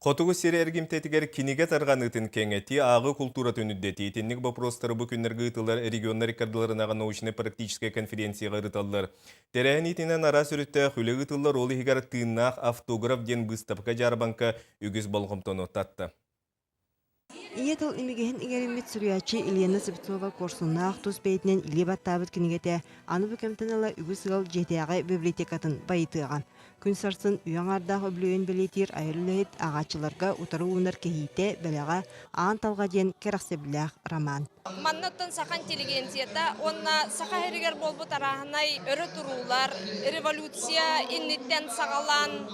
Хотугу сері әргімтетігер кинеге тарған үтін кеңеті ағы культура түнүддеті. Теннік вопростары бұл күннергі ұтылар регионнар кардыларынаға научно-практическая конференцияға ұталар. Тәрәйін етінен ара сүрітті хүлі ұтылар олы хигар тыыннақ автограф ден бұстапқа жарбанка үгіз болғымтоны татты. Иетыл имигehen игеримит сурячи Елена Сыбцова корсуннаах тус бейтинен или баттабыт кинигете аны бүкемтенела үгүсгал жетеагы библиотекатын байытыга. Күн сарсын уяңардагы өблөйөн белетир айрылыйт агачыларга утары уунар кехите белега аан талга ден керахсеблях роман. Маннаттан саха интеллигенцията, онна саха херигер болбут араханай өрі турулар, революция инниттен сағалан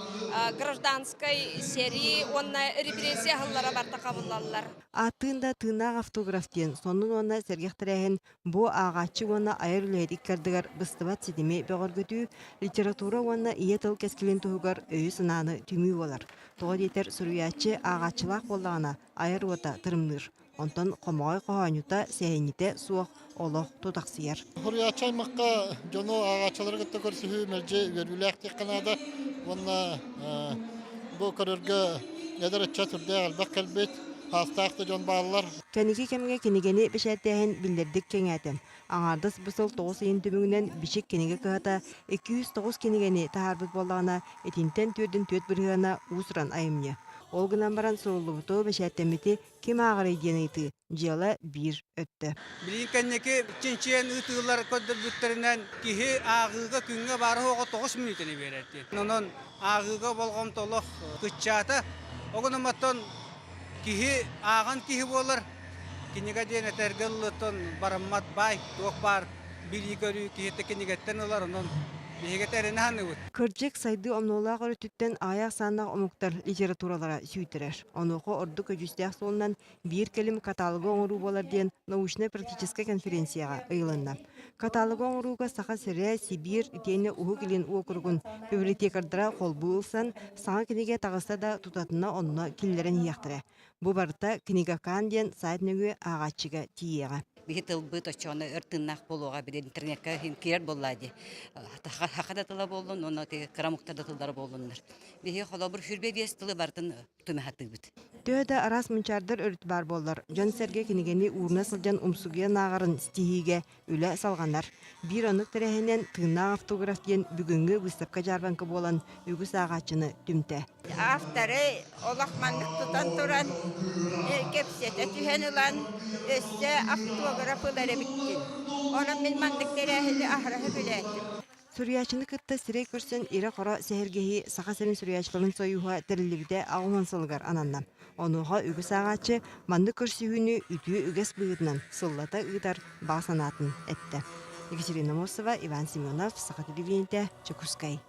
гражданской серии, онна репрессия хыллара барта кабыллалар. Атында тынаак автографтен сонун онна сергехтерехен бу агачы онна айрылыйт иккардыгар быстыбат сидими бөгөргөтүү литература онна иетыл кескилен тугар өйү сынааны түмүү болар. Тоҕо диэтер суруячы агачылаак боллагана айырыота тырымныр. Онтон комогой кохонюта сэйните суох олох тутаксыяр. Хуруячай макка жоно агачаларга көрсүхү мерже верүлэхти канада онна бу көрөргө эдерече турда албак келбет хастакты жон баалар. Кеники кемге кинигени бишеттен билдирдик кеңетем. Аңардыс бысыл 9 ин түмүнен бишик кениге кыата 209 кенигени таарбыт боллагана этинтен түрдүн төт биргана усран айымне. Олгынан баран соолубуту бешеттемити ким агыры денейти жела бир өттө. Билинкеннеки чинчен ытылар көдөр бүттеринен кихи агыга күнгө бары ого 9 минутыны беретти. Нонон агыга болгом толох кыччата огономаттон кихи аган кихи болар. Кинеге дене тергеллытон бараммат бай ток бар билигөрү кихи кинегеттен олар онон Кырджек сайды омнолаах өрүтүттен аяк саннак омуктар литературалара сүйтерер. Онуқо орду көжүстәк солунан бир келим каталогы оңыру болар ден научно-практическая конференцияға ыйланна. Каталогы оңыруга саха сире Сибир итене уху килин округун библиотекардара холбу ылсан саңа книге тагыста да тутатына онна киллерен яктыра. Бу барта книга кан ден сайт нөгү агачыга тиега. Бихитыл быт очоны ыртыннах болуга бир интернетке кирер боллади. Хакада тыла болдун, оны крамуктада тылдар болдундар. Бихи холобур хүрбе бестылы бартын түмәхатты бит. Төдө арас мунчардыр өрүт бар боллар. Жон серге кинигени урна сылжан умсугия нагарын стихиге үле салгандар. Бир анык терехинен тыына автограф ден бүгүнгү выставка жарбанкы болан үгүс агачыны түмте. Авторы олахманлык тутан туран кепсете түһенилан өсте автографылары биттин. Онан мен мандык терехини ахрахы билетим. Сурьячыны кытта сирей көрсөн ире қора сәһергеһи саха сәрін сурьячларын сойуға тәрілігде ағыман сылғар ананна. Онуға үгіс ағачы манды көрсүйіні үтіі үгіс бұйытынан сыллата ұйдар бағсанатын әтті. Екатерина Мосова, Иван Семенов, Саха телевидениеде, Чекускай.